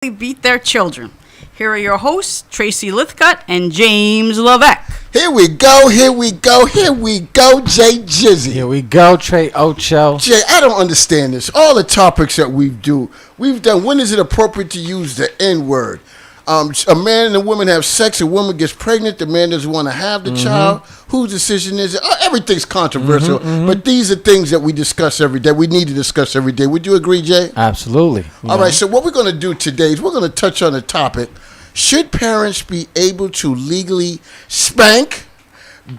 beat their children. Here are your hosts, Tracy Lithcutt and James Levesque. Here we go, Jay Jizzy. Here we go, Trey Ocho. Jay, I don't understand this. All the topics that we've done, when is it appropriate to use the N-word? A man and a woman have sex, a woman gets pregnant, the man doesn't want to have the child. Whose decision is it? Everything's controversial, but these are things that we discuss every day. We need to discuss every day. Would you agree, Jay? Absolutely. All right, so what we're going to do today is we're going to touch on the topic, should parents be able to legally spank,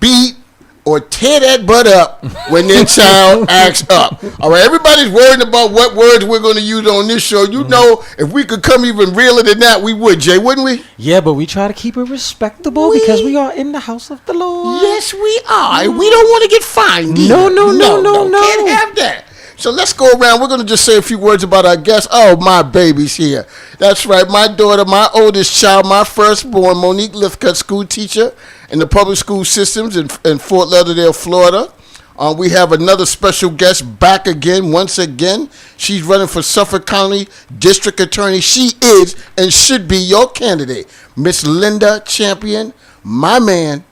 beat, or tear that butt up when their child acts up? All right, everybody's worried about what words we're going to use on this show. You know, if we could come even realer than that, we would, Jay, wouldn't we? Yeah, but we try to keep it respectable because we are in the house of the Lord. Yes, we are. We don't want to get fined either. No. Can't have that. So let's go around. We're going to just say a few words about our guests. Oh, my baby's here. That's right. My daughter, my oldest child, my firstborn, Monique Lithcutt, school teacher in the public school systems in Fort Lauderdale, Florida. We have another special guest back again, once again. She's running for Suffolk County District Attorney. She is and should be your candidate, Miss Linda Champion, my man,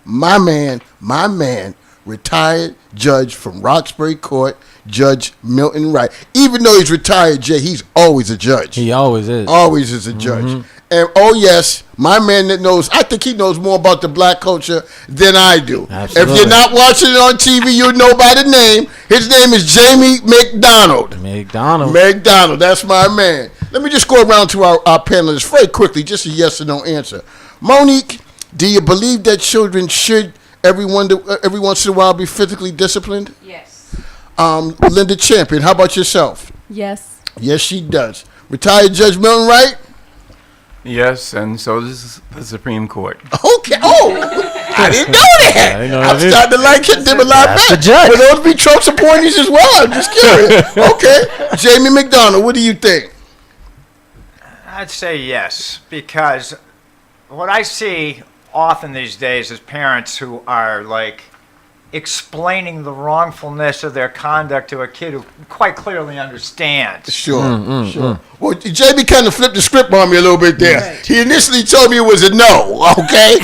retired judge from Roxbury Court, Judge Milton Wright. Even though he's retired, Jay, he's always a judge. He always is. Always is a judge. And, oh, yes, my man that knows, I think he knows more about the black culture than I do. Absolutely. If you're not watching it on TV, you know by the name. His name is Jamie McDonald. McDonald, that's my man. Let me just go around to our panelists very quickly, just a yes or no answer. Monique, do you believe that children should every once in a while be physically disciplined? Yes. Linda Champion, how about yourself? Yes. Yes, she does. Retired Judge Milton Wright? Yes, and so does the Supreme Court. Okay. Oh, I didn't know that. I'm starting to like them a lot better. The judge. Will those be Trump supporters as well? I'm just curious. Okay. Jamie McDonald, what do you think? I'd say yes, because what I see often these days is parents who are like explaining the wrongfulness of their conduct to a kid who quite clearly understands. Sure. Well, Jamie kind of flipped the script on me a little bit there. Right. He initially told me it was a no, okay?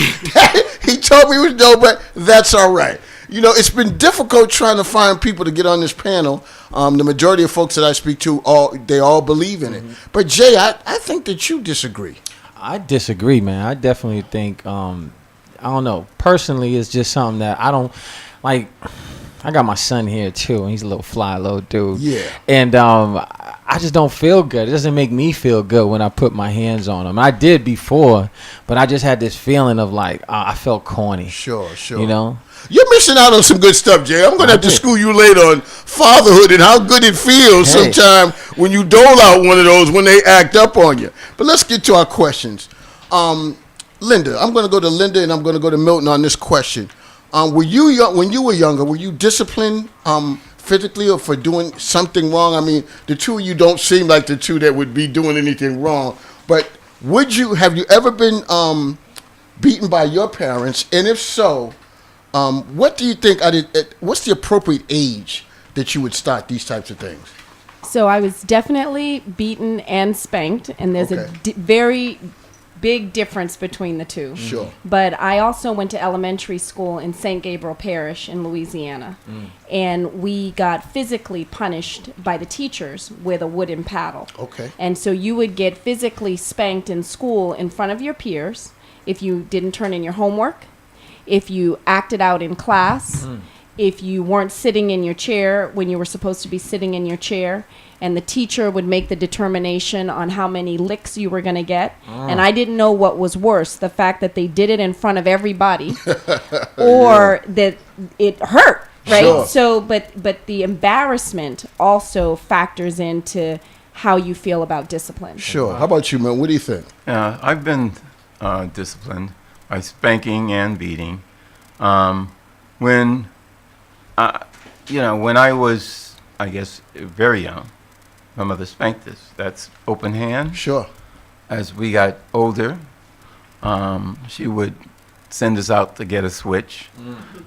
He told me it was no, but that's all right. You know, it's been difficult trying to find people to get on this panel. The majority of folks that I speak to, they all believe in it. But, Jay, I think that you disagree. I disagree, man. I definitely think, I don't know. Personally, it's just something that I don't, like, I got my son here, too, and he's a little fly little dude. Yeah. And I just don't feel good. It doesn't make me feel good when I put my hands on him. I did before, but I just had this feeling of, like, I felt corny. Sure. You know? You're missing out on some good stuff, Jay. I'm going to have to school you later on fatherhood and how good it feels sometimes when you dole out one of those when they act up on you. But let's get to our questions. Linda, I'm going to go to Linda and I'm going to go to Milton on this question. When you were younger, were you disciplined physically or for doing something wrong? I mean, the two of you don't seem like the two that would be doing anything wrong. But have you ever been beaten by your parents? And if so, what do you think? What's the appropriate age that you would start these types of things? So I was definitely beaten and spanked, and there's a very big difference between the two. Sure. But I also went to elementary school in St. Gabriel Parish in Louisiana, and we got physically punished by the teachers with a wooden paddle. Okay. And so you would get physically spanked in school in front of your peers if you didn't turn in your homework, if you acted out in class, if you weren't sitting in your chair when you were supposed to be sitting in your chair, and the teacher would make the determination on how many licks you were going to get. And I didn't know what was worse, the fact that they did it in front of everybody or that it hurt, right? Sure. So, but the embarrassment also factors into how you feel about discipline. Sure. How about you, man? What do you think? I've been disciplined by spanking and beating. When I was, I guess, very young, my mother spanked us. That's open hand. Sure. As we got older, she would send us out to get a switch,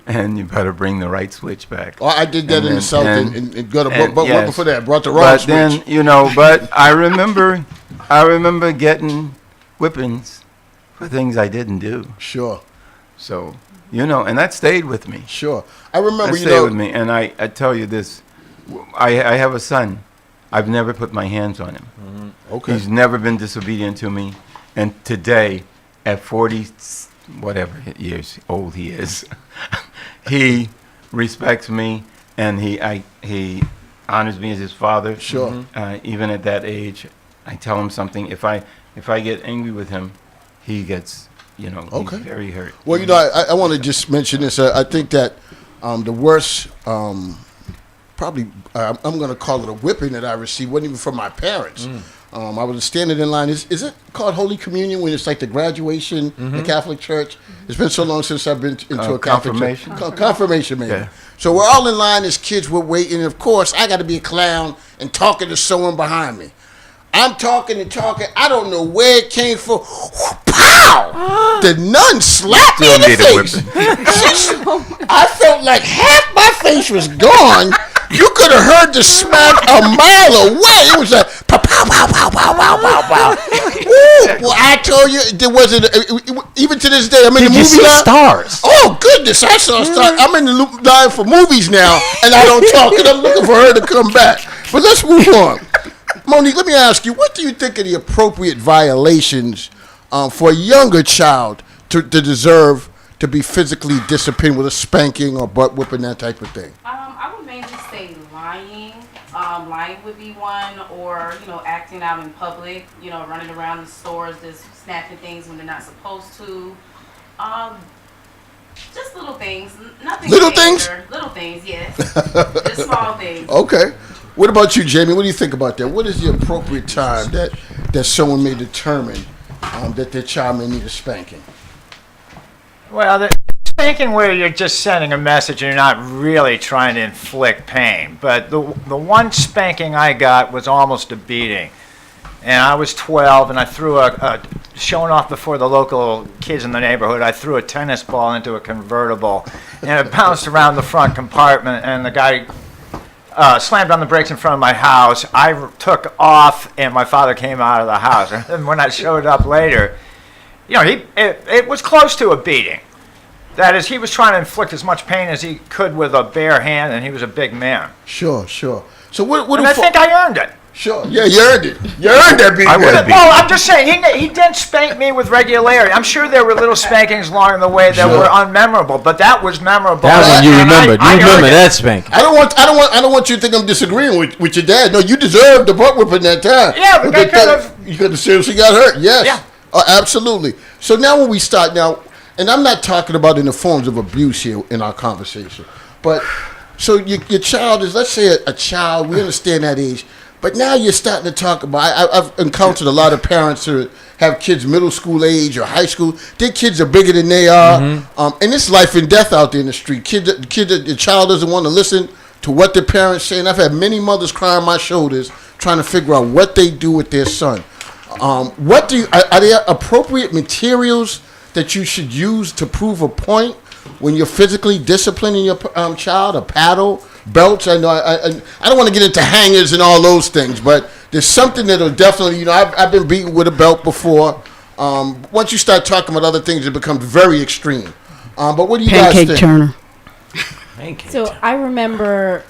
and you better bring the right switch back. Oh, I did that And in the then- South and- and got a and but yes. before that, brought the wrong But switch. then, but I remember getting whippings for things I didn't do. Sure, So, and that stayed with me. sure. I remember, That stayed with me. And I tell you this, I have a son. I've never put my hands on him. Okay. He's never been disobedient to me. And today, at 40, whatever years old he is, he respects me, and he honors me as his father. Sure. Even at that age, I tell him something. If I get angry with him, he gets, Okay. he's very hurt. Well, I want to just mention this. I think that the worst, probably, I'm going to call it a whipping that I received, wasn't even from my parents. I was standing in line. Is it called Holy Communion when it's like the graduation in the Catholic Church? It's been so long since I've been into a Catholic confirmation? church. Confirmation, maybe. Yeah. So we're all in line as kids. We're waiting. And of course, I got to be a clown and talking to someone behind me. I'm talking and talking. I don't know where it came from. Pow! The nun slapped me in the Still need a face. I felt like half my face was gone. You could have heard the smack a mile away. It was like pow, pow, pow, pow, pow, pow, pow, pow. Ooh, well, I told you, there wasn't, even to this day, I'm in Did the you movie see line. stars? Oh, goodness, I saw stars. I'm in the line for movies now, and I don't talk, and I'm looking for her to come back. But let's move on. Monique, let me ask you, what do you think are the appropriate violations for a younger child to deserve to be physically disciplined with a spanking or butt whipping, that type of thing? I would mainly say lying. Lying would be one, or acting out in public. Running around the stores, just snatching things when they're not supposed to. Just little things, nothing. Little major. things? Little things, yes. Just small things. Okay. What about you, Jamie? What do you think about that? What is the appropriate time that someone may determine that their child may need a spanking? Well, the spanking where you're just sending a message and you're not really trying to inflict pain. But the one spanking I got was almost a beating. And I was 12, and I threw showing off before the local kids in the neighborhood, I threw a tennis ball into a convertible, and it bounced around the front compartment, and the guy slammed on the brakes in front of my house. I took off, and my father came out of the house. And when I showed up later, it was close to a beating. That is, he was trying to inflict as much pain as he could with a bare hand, and he was a big man. Sure. So what And I think I earned it. Sure. Yeah, you earned it. You earned that beating. I would have beat Well, I'm just saying, he didn't spank me with regularity. I'm sure there were little spankings along the way that Sure. were unmemorable, but that was memorable. That one you And remember. I You remember earned it. that spanking. I don't want you to think I'm disagreeing with your dad. No, you deserved the butt whipping that time. Yeah, the guy could've- You could have seriously got hurt. Yes. Yeah. Oh, absolutely. So now when we start now, and I'm not talking about in the forms of abuse here in our conversation, but so your child is, let's say a child. We understand that age. But now you're starting to talk about, I've encountered a lot of parents who have kids middle school age or high school. Their kids are bigger than they are. And it's life and death out there in the street. The child doesn't want to listen to what their parents say. And I've had many mothers cry on my shoulders trying to figure out what they do with their son. Are there appropriate materials that you should use to prove a point when you're physically disciplining your child? A paddle? Belts? I know I don't want to get into hangers and all those things, but there's something that'll definitely, I've been beaten with a belt before. Once you start talking about other things, it becomes very extreme. But what do you guys think? Turner. So I remember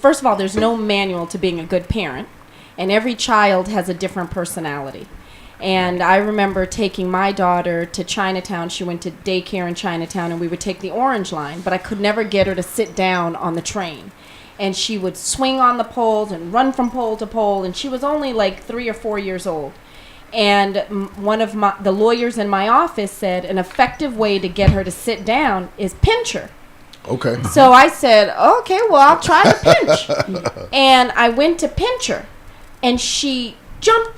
first of all, there's no manual to being a good parent, and every child has a different personality. And I remember taking my daughter to Chinatown. She went to daycare in Chinatown, and we would take the Orange Line, but I could never get her to sit down on the train. And she would swing on the poles and run from pole to pole, and she was only like 3 or 4 years old. And one of the lawyers in my office said an effective way to get her to sit down is pinch her. Okay. So I said, okay, well, I'll try to pinch. And I went to pinch her, and she jumped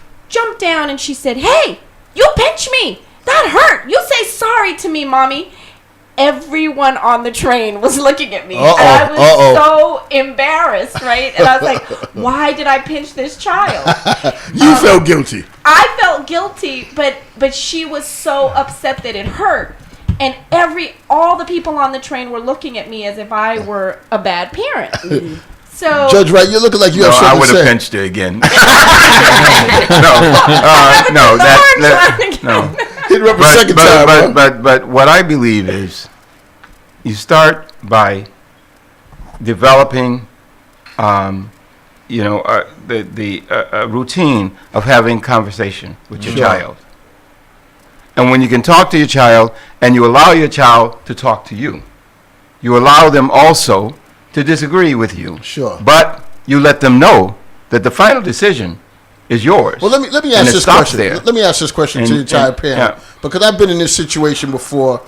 down, and she said, hey, you pinched me. That hurt. You say sorry to me, Mommy. Everyone on the train was looking at me. And I was so embarrassed, right? And I was like, why did I pinch this child? You felt guilty. I felt guilty, but she was so upset that it hurt. And all the people on the train were looking at me as if I were a bad parent. So Judge Wright, you're looking like you have I something would to have say. pinched her again. No. Hit her up a second time. But what I believe is, you start by developing, the routine of having conversation with your child. And when you can talk to your child, and you allow your child to talk to you, you allow them also to disagree with you. Sure. But you let them know that the final decision is yours. Well, let me And ask it this stops question. there. Let me ask this question to the entire panel, yeah. because I've been in this situation before,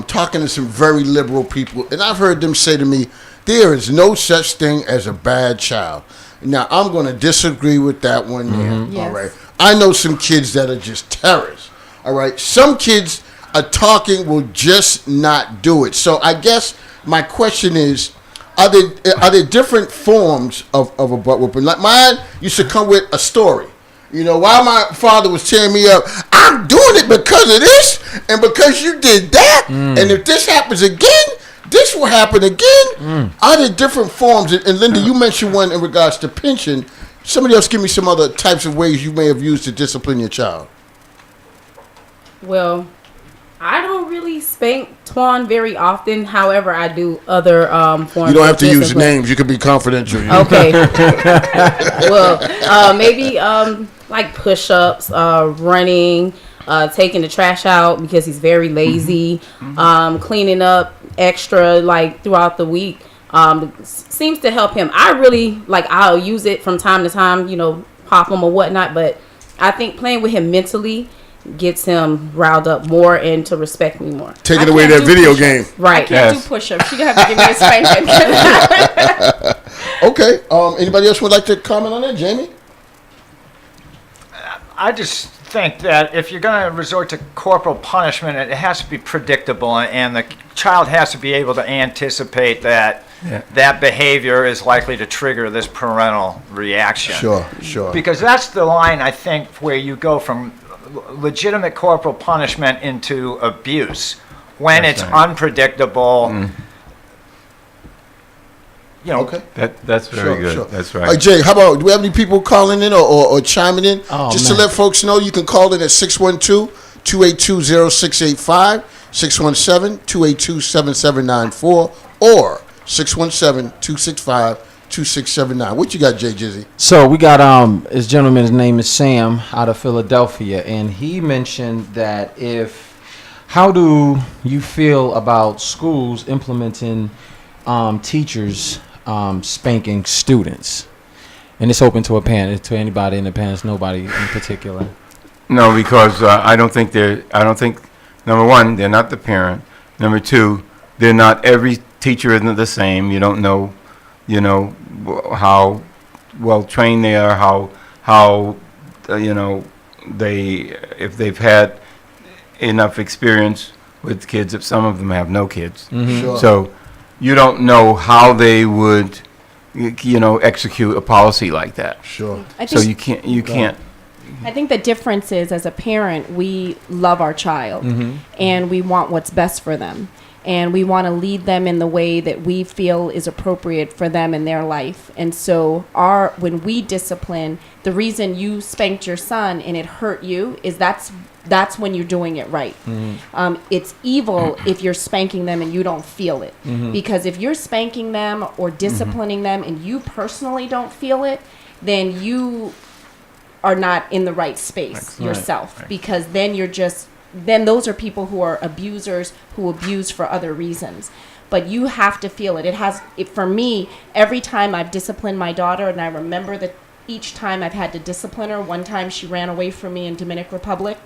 talking to some very liberal people, and I've heard them say to me, "There is no such thing as a bad child." Now, I'm going to disagree with that one. Yes. All right. I know some kids that are just terrorists. All right. Some kids are talking will just not do it. So I guess my question is, are there different forms of a butt whooping? Like mine used to come with a story. You know, while my father was tearing me up, I'm doing it because of this and because you did that. And if this happens again, this will happen again. Are there different forms? And Linda, you mentioned one in regards to pinching. Somebody else give me some other types of ways you may have used to discipline your child. Well, I don't really spank Twan very often. However, I do other forms. You don't have of to use discipline. names. You can be confidential. Okay. Well, maybe like push-ups, running, taking the trash out because he's very lazy, cleaning up extra like throughout the week. Seems to help him. I really I'll use it from time to time, pop him or whatnot. But I think playing with him mentally gets him riled up more and to respect me more. Taking away that video game. Right. I can't do push-ups. You have to give me a spanking. Okay. Anybody else would like to comment on that, Jamie? I just think that if you're going to resort to corporal punishment, it has to be predictable, and the child has to be able to anticipate that that behavior is likely to trigger this parental reaction. Sure. Because that's the line, I think, where you go from legitimate corporal punishment into abuse. When That's it's right. unpredictable, Okay. That's very good. Sure. That's All right. right, Jay, how about, do we have any people calling in or chiming in? Oh, Just man. to let folks know, you can call in at 612-282-0685, 617-282-7794, or 617-265-2679. What you got, Jay Jizzy? So we got this gentleman's name is Sam out of Philadelphia, and he mentioned that how do you feel about schools implementing teachers spanking students? And it's open to anybody in the parents, nobody in particular. No, because I don't think number one, they're not the parent. Number two, they're not, every teacher isn't the same. You don't know, how well trained they are, how if they've had enough experience with kids. If some of them have no kids, Sure. so you don't know how they would, execute a policy like that. Sure. So you can't. I think the difference is, as a parent, we love our child and we want what's best for them. And we want to lead them in the way that we feel is appropriate for them in their life. And so when we discipline, the reason you spanked your son and it hurt you is that's when you're doing it right. It's evil if you're spanking them and you don't feel it. Because if you're spanking them or disciplining them and you personally don't feel it, then you are not in the right space yourself. Because then then those are people who are abusers who abuse for other reasons. But you have to feel it. For me, every time I've disciplined my daughter, and I remember that each time I've had to discipline her, one time she ran away from me in Dominican Republic.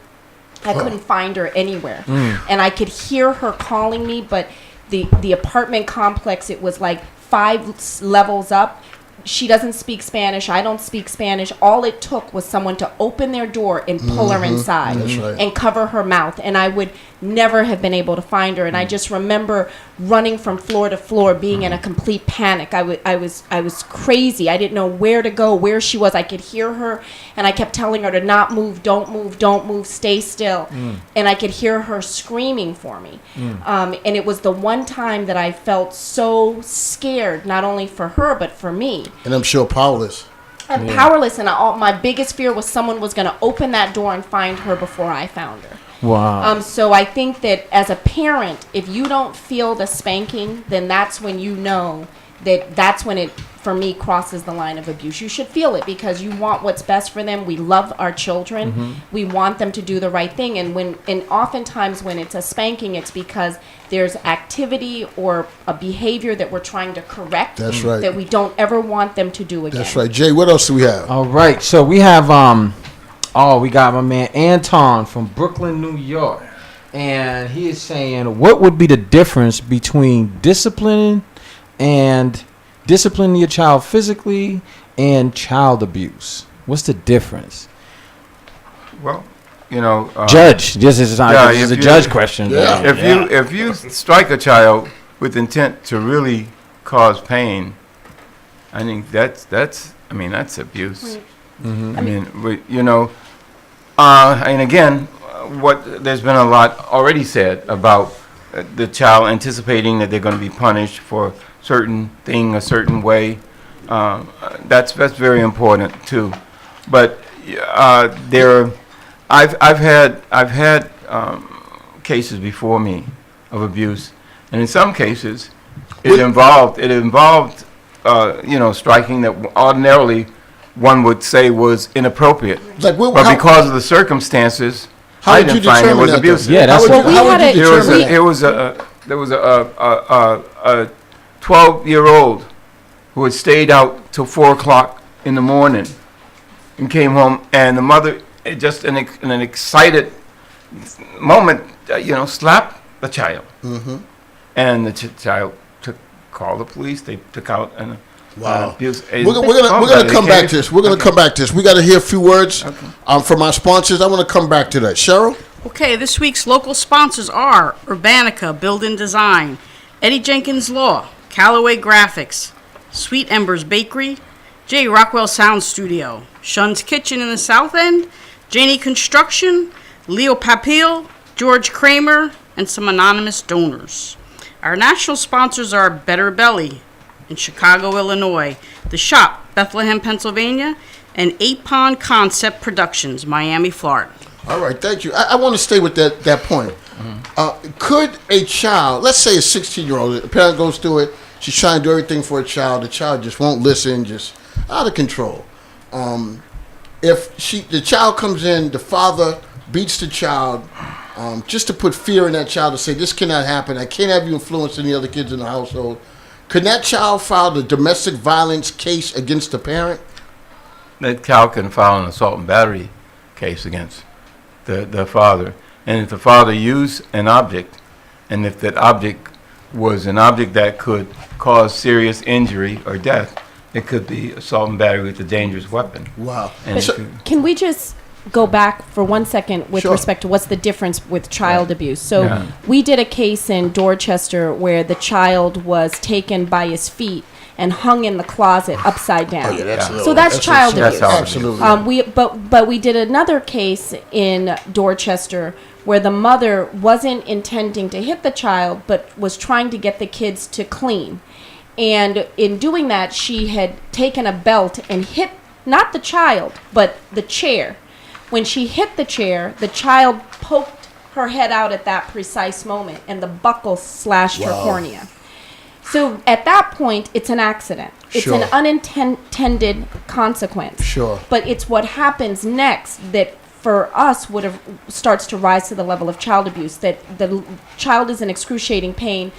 I couldn't find her anywhere. And I could hear her calling me, but the apartment complex, it was like 5 levels up. she doesn't speak Spanish. I don't speak Spanish. All it took was someone to open their door and pull her inside and cover her mouth. And I would never have been able to find her. And I just remember running from floor to floor, being in a complete panic. I was crazy. I didn't know where to go, where she was. I could hear her, and I kept telling her to not move, don't move, stay still. And I could hear her screaming for me. And it was the one time that I felt so scared, not only for her, but for me. And I'm sure powerless. I'm powerless, and my biggest fear was someone was going to open that door and find her before I found her. Wow. So I think that as a parent, if you don't feel the spanking, then that's when you know that's when it, for me, crosses the line of abuse. You should feel it because you want what's best for them. We love our children. We want them to do the right thing. And oftentimes when it's a spanking, it's because there's activity or a behavior that we're trying to correct. That's right. That we don't ever want them to do again. That's right. Jay, what else do we have? All right. So we have we got my man Anton from Brooklyn, New York. And he is saying, what would be the difference between disciplining your child physically and child abuse? What's the difference? Well, Judge, this is a judge question. Yeah. If you strike a child with intent to really cause pain, I think that's abuse. And again, there's been a lot already said about the child anticipating that they're going to be punished for certain thing a certain way. That's very important too. But I've had cases before me of abuse, and in some cases it involved striking that ordinarily one would say was inappropriate. Like, but because of the circumstances, I didn't find it was abusive. Yeah, that's how would you determine that? There was a 12-year-old who had stayed out till 4 o'clock in the morning and came home, and the mother, just in an excited moment, slapped the child. And the child called the police. They took out an abuse. We're gonna come back to this. We're gonna come back to this. We got to hear a few words from our sponsors. I want to come back to that. Cheryl? Okay, this week's local sponsors are Urbanica Build and Design, Eddie Jenkins Law, Callaway Graphics, Sweet Embers Bakery, J. Rockwell Sound Studio, Shun's Kitchen in the South End, Janie Construction, Leo Papil, George Kramer, and some anonymous donors. Our national sponsors are Better Belly in Chicago, Illinois, The Shop, Bethlehem, Pennsylvania, and 8 Pond Concept Productions, Miami, Florida. All right, thank you. I want to stay with that point. Could a child, let's say a 16-year-old, a parent goes through it, she's trying to do everything for a child, the child just won't listen, just out of control. If the child comes in, the father beats the child just to put fear in that child to say, this cannot happen, I can't have you influence any other kids in the household. Could that child file the domestic violence case against the parent? That child can file an assault and battery case against the father. And if the father used an object, and if that object was an object that could cause serious injury or death, it could be assault and battery with a dangerous weapon. Wow. And Can we just go back for 1 second with Sure. respect to what's the difference with child abuse? So we did a case in Dorchester where the child was taken by his feet and hung in the closet upside down. So that's child abuse. Absolutely. But we did another case in Dorchester where the mother wasn't intending to hit the child but was trying to get the kids to clean. And in doing that, she had taken a belt and hit not the child, but the chair. When she hit the chair, the child poked her head out at that precise moment, and the buckle slashed her cornea. So at that point, it's an accident. It's Sure. an unintended consequence. Sure. But it's what happens next that for us starts to rise to the level of child abuse, that the child is in excruciating pain,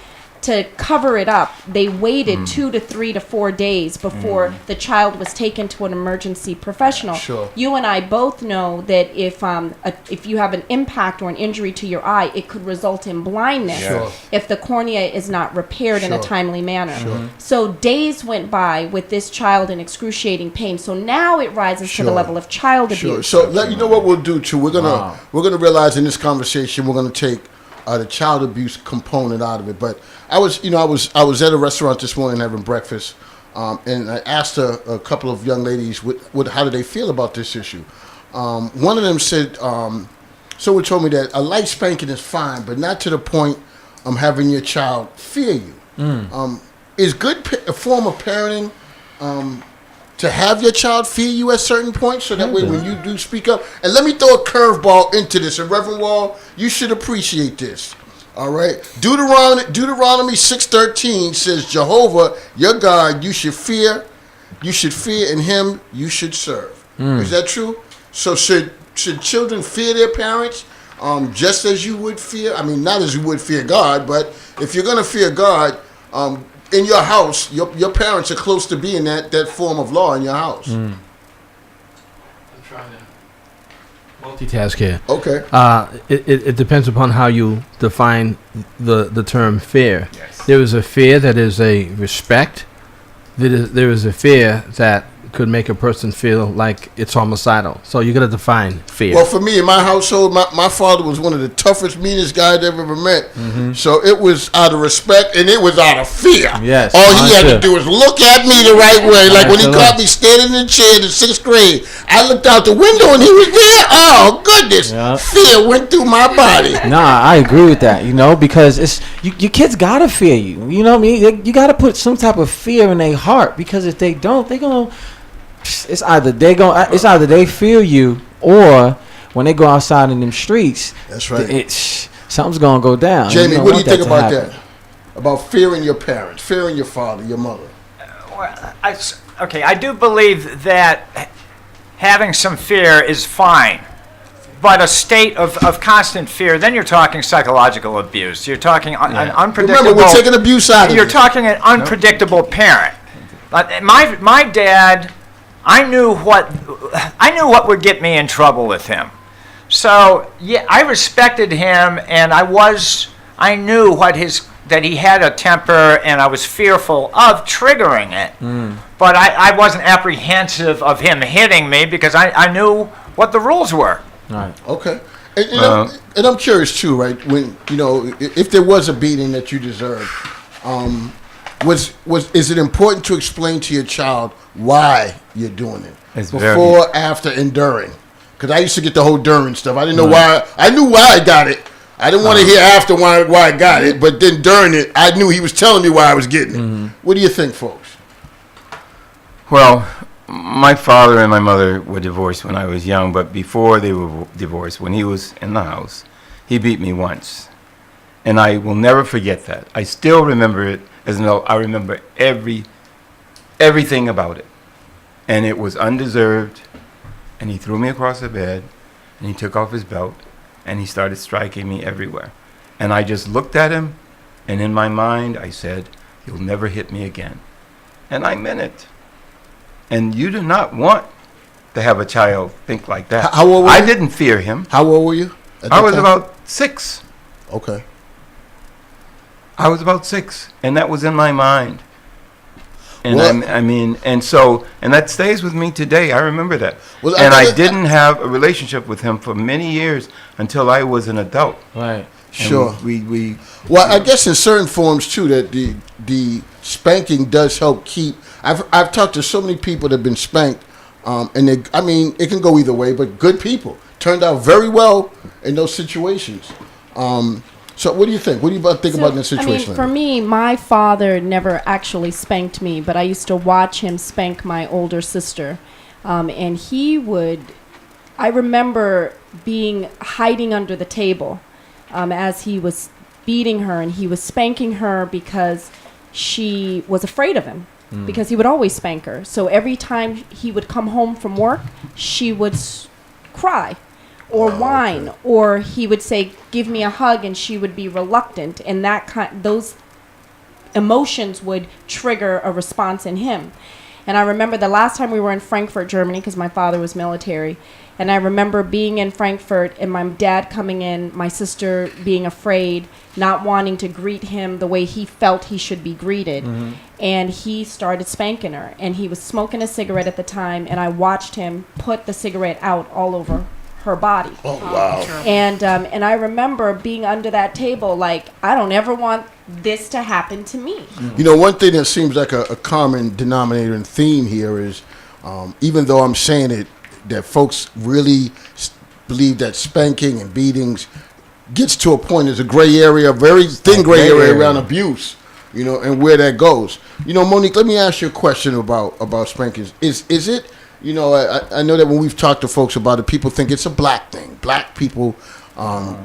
to cover it up, they waited 2 to 3 to 4 days before the child was taken to an emergency professional. Sure. You and I both know that if you have an impact or an injury to your eye, it could result in blindness Sure. if the cornea is not repaired in a Sure. timely manner. Sure. So days went by with this child in excruciating pain. So now it rises to the Sure. level of child Sure. abuse. So you know what we'll do too. We're gonna realize in this conversation we're gonna take the child abuse component out of it. But I was at a restaurant this morning having breakfast, and I asked a couple of young ladies how do they feel about this issue. One of them said, someone told me that a light spanking is fine, but not to the point of having your child fear you. Is a form of parenting to have your child fear you at certain points, so that way when you do speak up. And let me throw a curveball into this. And Reverend Wall, you should appreciate this. All right. Deuteronomy 6:13 says, Jehovah, your God, you should fear, and him you should serve. Is that true? So should children fear their parents just as you would fear? I mean, not as you would fear God, but if you're going to fear God, in your house, your parents are close to being that form of law in your house. I'm trying to multitask here. Okay. It depends upon how you define the term fear. Yes. There is a fear that is a respect. There is a fear that could make a person feel like it's homicidal. So you got to define fear. Well, for me, in my household, my father was one of the toughest, meanest guys I've ever met. So it was out of respect and it was out of fear. Yes, All he had to understood. do was look at me the right way. Like when he Absolutely. caught me standing in the chair in the 6th grade, I looked out the window and he was there. Oh, goodness. Yeah. Fear went through my body. Nah, I agree with that, because it's your kids gotta fear you. You know what I mean? You gotta put some type of fear in their heart, because if they don't, they gonna. It's either they fear you, or when they go outside in them streets, That's right. Something's gonna go down. Jamie, don't what do you want think to about happen. that? About fearing your parents, fearing your father, your mother. Well, I do believe that having some fear is fine, but a state of constant fear, then you're talking psychological abuse. You're talking an unpredictable. Remember, we're taking abuse out of You're it. talking an unpredictable parent. My dad, I knew what would get me in trouble with him. So yeah, I respected him, and I knew that he had a temper, and I was fearful of triggering it. But I wasn't apprehensive of him hitting me because I knew what the rules were. Right. Okay. And I'm curious too, right? When if there was a beating that you deserved, is it important to explain to your child why you're doing it It's before, after, and during? Because I used to get the whole during stuff. I didn't know why. I knew why I got it. I didn't want to hear after why I got it, but then during it, I knew he was telling me why I was getting it. What do you think, folks? Well, my father and my mother were divorced when I was young, but before they were divorced, when he was in the house, he beat me once. And I will never forget that. I still remember it as though I remember everything about it. And it was undeserved. And he threw me across the bed, and he took off his belt, and he started striking me everywhere. And I just looked at him, and in my mind I said, "You'll never hit me again." And I meant it. And you do not want to have a child think like that. How old were I you? didn't fear him. How old were you? at I that was time? about 6. Okay. I was about 6, and that was in my mind. And Well- and that stays with me today. I remember that. Well, And I think- didn't have a relationship with him for many years until I was an adult. Right. And Sure. We Well, I guess in certain forms too that the spanking does help keep. I've talked to so many people that have been spanked, and it can go either way, but good people turned out very well in those situations. So what do you think? What do you think about that situation? for me, my father never actually spanked me, but I used to watch him spank my older sister. And he would, I remember hiding under the table as he was beating her, and he was spanking her because she was afraid of him, because he would always spank her. So every time he would come home from work, she would cry or whine, or he would say, "Give me a hug," and she would be reluctant, and those emotions would trigger a response in him. And I remember the last time we were in Frankfurt, Germany, because my father was military. And I remember being in Frankfurt and my dad coming in, my sister being afraid, not wanting to greet him the way he felt he should be greeted. And he started spanking her. And he was smoking a cigarette at the time. And I watched him put the cigarette out all over her body. Oh, wow. And I remember being under that table like, I don't ever want this to happen to me. You know, one thing that seems like a common denominator and theme here is, even though I'm saying it, that folks really believe that spanking and beatings gets to a point, there's a gray area, a very thin gray area around abuse, you know, and where that goes. You know, Monique, let me ask you a question about spankings. Is it, you know, I know that when we've talked to folks about it, people think it's a black thing. Black people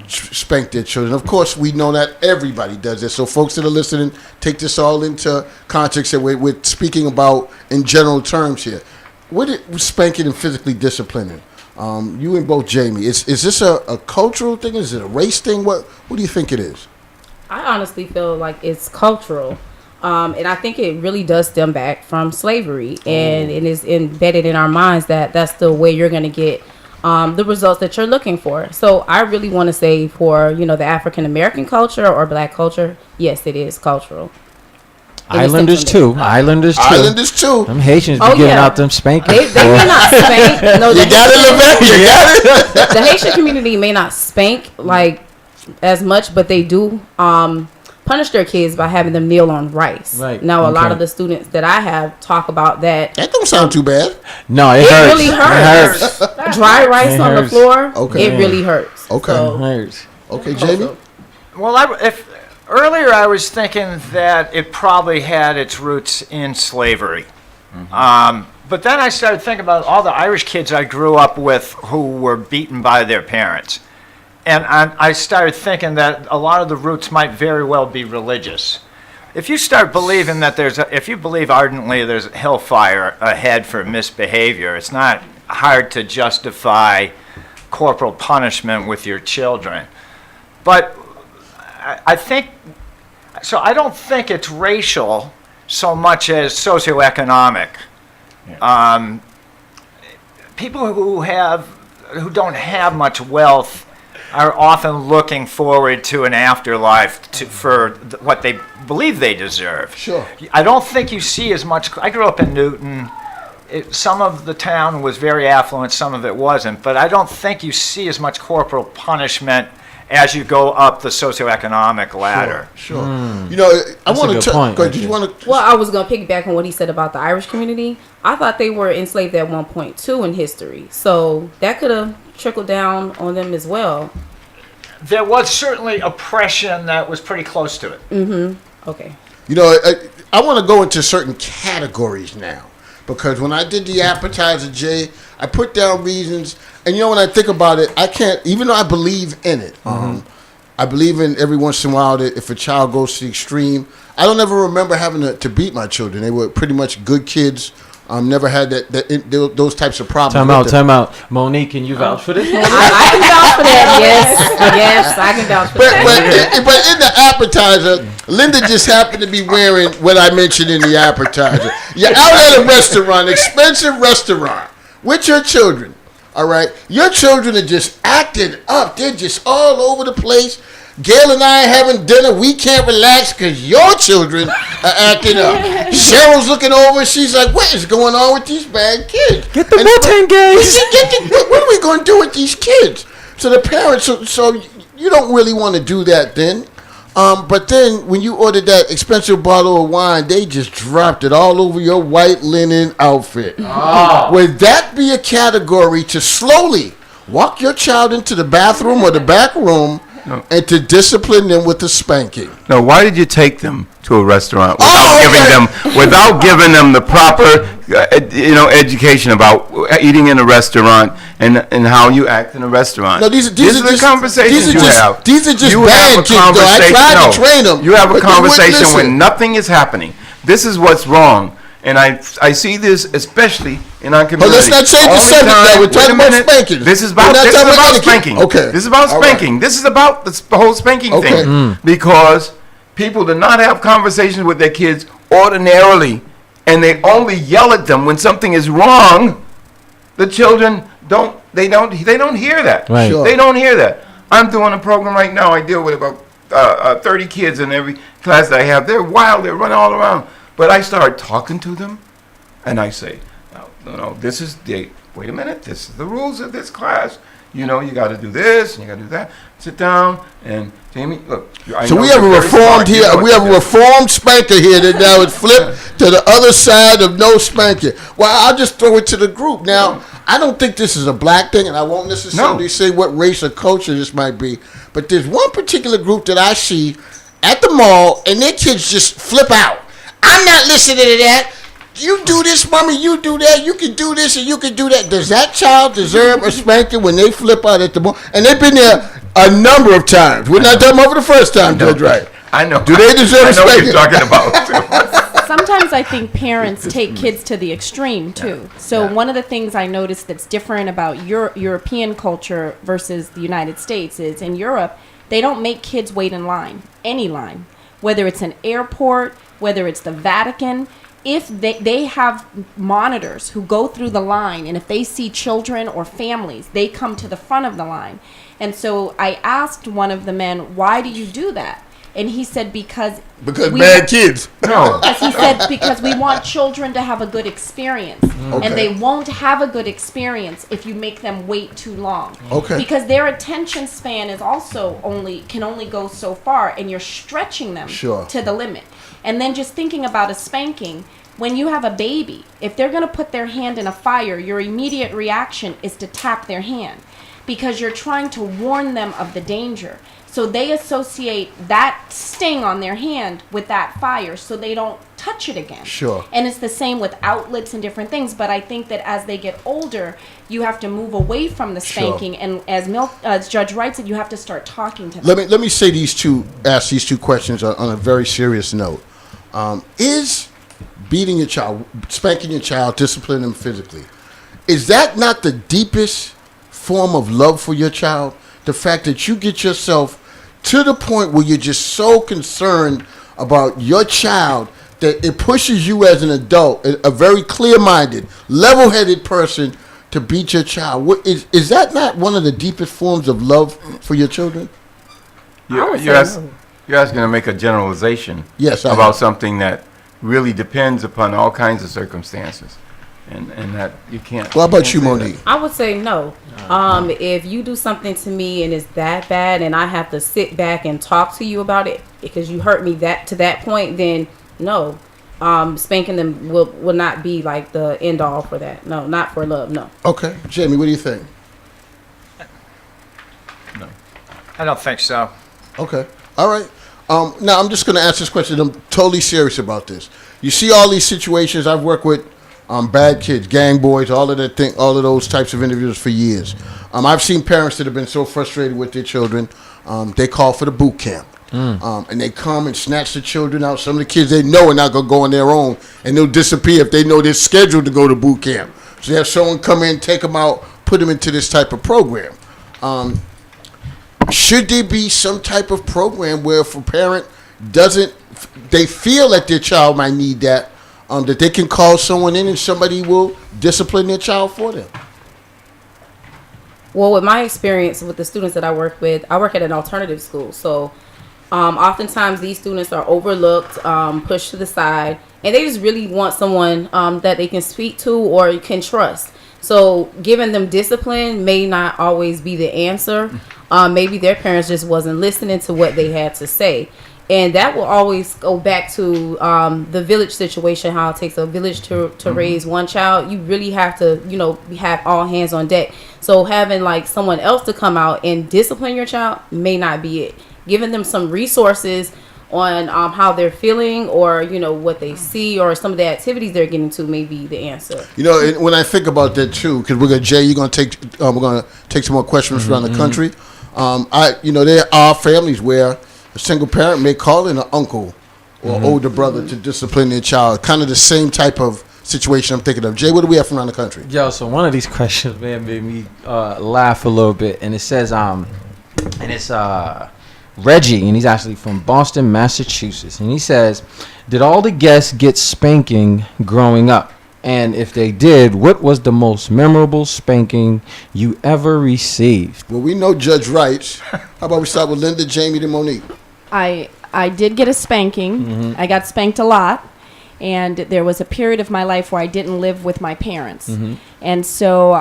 spank their children. Of course, we know that everybody does this. So folks that are listening, take this all into context that we're speaking about in general terms here. What is spanking and physically disciplining? You and both Jamie. Is this a cultural thing? Is it a race thing? What do you think it is? I honestly feel like it's cultural. And I think it really does stem back from slavery. And it is embedded in our minds that that's the way you're going to get the results that you're looking for. So I really want to say for, you know, the African American culture or black culture, yes, it is cultural. Islanders too. Islanders too. Them Haitians be giving out them spankings. They may not spank. No, you got it, Levette. You got it. The Haitian community may not spank like as much, but they do punish their kids by having them kneel on rice. Right. Now, a lot of the students that I have talk about that. That don't sound too bad. No, it hurts. Really hurts. It hurts. Dry rice on the floor. Okay. It really hurts. Okay. So, it hurts. Okay, Jamie. Well, earlier I was thinking that it probably had its roots in slavery. But then I started thinking about all the Irish kids I grew up with who were beaten by their parents. And I started thinking that a lot of the roots might very well be religious. If you start believing that if you believe ardently there's hellfire ahead for misbehavior, it's not hard to justify corporal punishment with your children. But I don't think it's racial so much as socioeconomic. People who don't have much wealth are often looking forward to an afterlife for what they believe they deserve. Sure. I don't think you see as much. I grew up in Newton. Some of the town was very affluent, some of it wasn't. But I don't think you see as much corporal punishment as you go up the socioeconomic ladder. Sure. You know, I want to. Point, Go ahead. Did you want to? well, I was going to piggyback on what he said about the Irish community. I thought they were enslaved at one point too in history, so that could have trickled down on them as well. There was certainly oppression that was pretty close to it. Okay. You know, I want to go into certain categories now because when I did the appetizer, Jay, I put down reasons, and you know, when I think about it, I can't. Even though I believe in it, I believe in every once in a while that if a child goes to the extreme, I don't ever remember having to beat my children. They were pretty much good kids. Never had those types of problems. Time out. Monique, can you vouch for this? I can vouch for that. Yes, I can vouch for that. But in the appetizer, Linda just happened to be wearing what I mentioned in the appetizer. You're out at a restaurant, expensive restaurant, with your children. All right, your children are just acting up. They're just all over the place. Gail and I having dinner. We can't relax because your children are acting up. Cheryl's looking over. She's like, what is going on with these bad kids? Get the Wu-Tang gangs. What are we going to do with these kids? So the parents, so you don't really want to do that then. But then when you ordered that expensive bottle of wine, they just dropped it all over your white linen outfit. Would that be a category to slowly walk your child into the bathroom or the back room and to discipline them with the spanking? No, why did you take them to a restaurant without giving them the proper, education about eating in a restaurant and how you act in a restaurant? No, these are the conversations you have. These are just You bad have a kids, though. I tried to train them. You have a but they wouldn't conversation listen. when nothing is happening. This is what's wrong. And I see this especially in our community. But let's not change the subject now. We're talking about spanking. This is about spanking. Okay. This is about All spanking. right. This is about the whole spanking Okay. thing. Because people to not have conversations with their kids ordinarily, and they only yell at them when something is wrong. The children don't hear that. Right. Sure. They don't hear that. I'm doing a program right now. I deal with about 30 kids in every class that I have. They're wild. They're running all around. But I start talking to them, and I say, no, this is wait a minute. This is the rules of this class. You know, you got to do this and you got to do that. Sit down, and Jamie, look. So we have a reformed here. We have a reformed spanker here that now is flipped to the other side of no spanking. Well, I'll just throw it to the group. Now, I don't think this is a black thing, and I won't necessarily say what race or culture this might be, but there's one particular group that I see at the mall, and their kids just flip out. I'm not listening to that. You do this, mommy, you do that, you can do this and you can do that. Does that child deserve a spanking when they flip out at the mall? And they've been there a number of times. We're not talking about the first time, Judge Wright. I know. Do they deserve a I know what spanking? you're talking about. Sometimes I think parents take kids to the extreme too. So one of the things I noticed that's different about European culture versus the United States is in Europe, they don't make kids wait in line, any line, whether it's an airport, whether it's the Vatican. If they have monitors who go through the line, and if they see children or families, they come to the front of the line. And so I asked one of the men, why do you do that? And he said, because bad kids. No. Yes, he said, because we want children to have a good experience. Okay. And they won't have a good experience if you make them wait too long. Okay. Because their attention span is also can only go so far, and you're stretching them to the limit. And then just thinking about a spanking, when you have a baby, if they're going to put their hand in a fire, your immediate reaction is to tap their hand because you're trying to warn them of the danger. So they associate that sting on their hand with that fire so they don't touch it again. Sure. And it's the same with outlets and different things. But I think that as they get older, you have to move away from the spanking. Sure. And as Judge Wright said, you have to start talking to them. Let me ask these two questions on a very serious note. Is beating your child, spanking your child, disciplining them physically, is that not the deepest form of love for your child? The fact that you get yourself to the point where you're just so concerned about your child that it pushes you as an adult, a very clear-minded, level-headed person, to beat your child. Is that not one of the deepest forms of love for your children? You're asking to make a generalization about something that really depends upon all kinds of circumstances. And that you can't. What about you, Monique? I would say no. If you do something to me and it's that bad and I have to sit back and talk to you about it because you hurt me to that point, then no. Spanking them will not be like the end all for that. No, not for love, no. Okay. Jamie, what do you think? No. I don't think so. Okay. All right. Now, I'm just going to ask this question. I'm totally serious about this. You see all these situations. I've worked with bad kids, gang boys, all of those types of individuals for years. I've seen parents that have been so frustrated with their children, they call for the boot camp. And they come and snatch the children out. Some of the kids they know are not going to go on their own, and they'll disappear if they know they're scheduled to go to boot camp. So they have someone come in, take them out, put them into this type of program. Should there be some type of program where if a parent they feel that their child might need that, that they can call someone in and somebody will discipline their child for them? Well, with my experience with the students that I work with, I work at an alternative school. So oftentimes these students are overlooked, pushed to the side, and they just really want someone that they can speak to or can trust. So giving them discipline may not always be the answer. Maybe their parents just wasn't listening to what they had to say. And that will always go back to the village situation, how it takes a village to raise one child. You really have to, have all hands on deck. So having like someone else to come out and discipline your child may not be it. Giving them some resources on how they're feeling or, what they see or some of the activities they're getting to may be the answer. And when I think about that too, because we're going to take some more questions around the country. There are families where a single parent may call in an uncle or older brother to discipline their child. Kind of the same type of situation I'm thinking of. Jay, what do we have from around the country? Yo, so one of these questions, man, made me laugh a little bit. And it says, Reggie, and he's actually from Boston, Massachusetts. And he says, did all the guests get spanking growing up? And if they did, what was the most memorable spanking you ever received? Well, we know Judge Wrights. How about we start with Linda, Jamie, then Monique? I did get a spanking. I got spanked a lot. And there was a period of my life where I didn't live with my parents. And so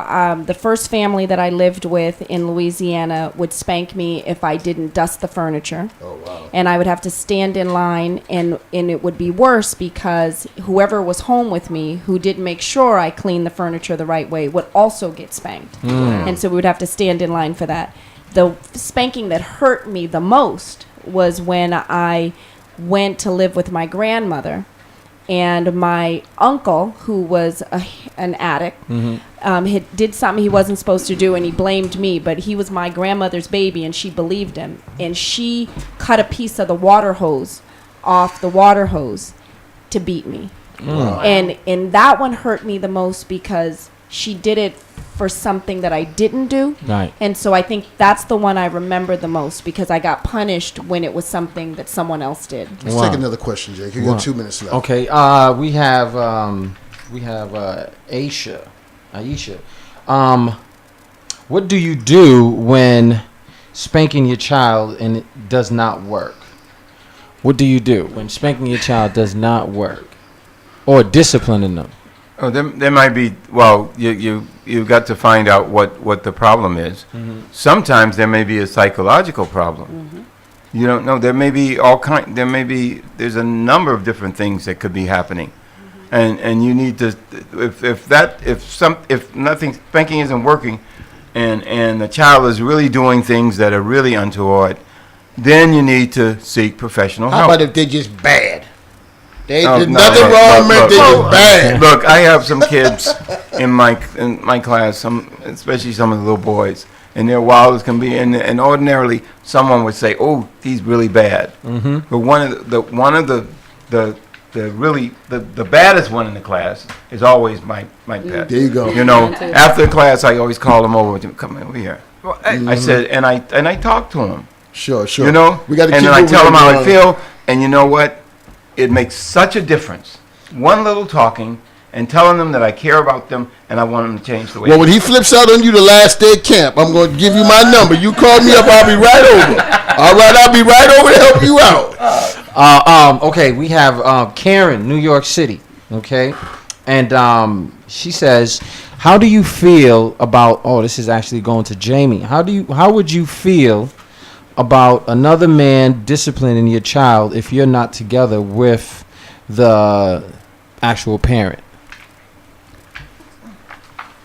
the first family that I lived with in Louisiana would spank me if I didn't dust the furniture. Oh, wow. And I would have to stand in line, and it would be worse because whoever was home with me who didn't make sure I cleaned the furniture the right way would also get spanked. And so we would have to stand in line for that. The spanking that hurt me the most was when I went to live with my grandmother. And my uncle, who was an addict, did something he wasn't supposed to do, and he blamed me. But he was my grandmother's baby, and she believed him. And she cut a piece of the water hose off the water hose to beat me. Wow. And that one hurt me the most because she did it for something that I didn't do. Right. And so I think that's the one I remember the most because I got punished when it was something that someone else did. Let's take another question, Jake. You got 2 minutes left. Okay. We have Aisha. What do you do when spanking your child and it does not work? What do you do when spanking your child does not work, or disciplining them? Oh, there might be. Well, you've got to find out what the problem is. Sometimes there may be a psychological problem. You don't know. There may be there's a number of different things that could be happening, and you need to if nothing spanking isn't working, and the child is really doing things that are really untoward, then you need to seek professional help. How about if they're just bad? They Oh, did no, nothing look, wrong, look, man. look, They look. just bad. Look, I have some kids in my class, especially some of the little boys, and they're wild as can be. And ordinarily, someone would say, "Oh, he's really bad." But one of the baddest one in the class is always my pet. There you go. You know, after class, I always call him over. Come over here. I said, and I talk to him. Sure. You know, We got to and keep then I moving tell him how I along. feel, and you know what? It makes such a difference. One little talking and telling them that I care about them and I want them to change the way. Well, when he flips out on you the last day of camp, I'm going to give you my number. You call me up, I'll be right over. All right, I'll be right over to help you out. Okay, we have Karen, New York City. Okay, and she says, "How do you feel about?" Oh, this is actually going to Jamie. How would you feel about another man disciplining your child if you're not together with the actual parent?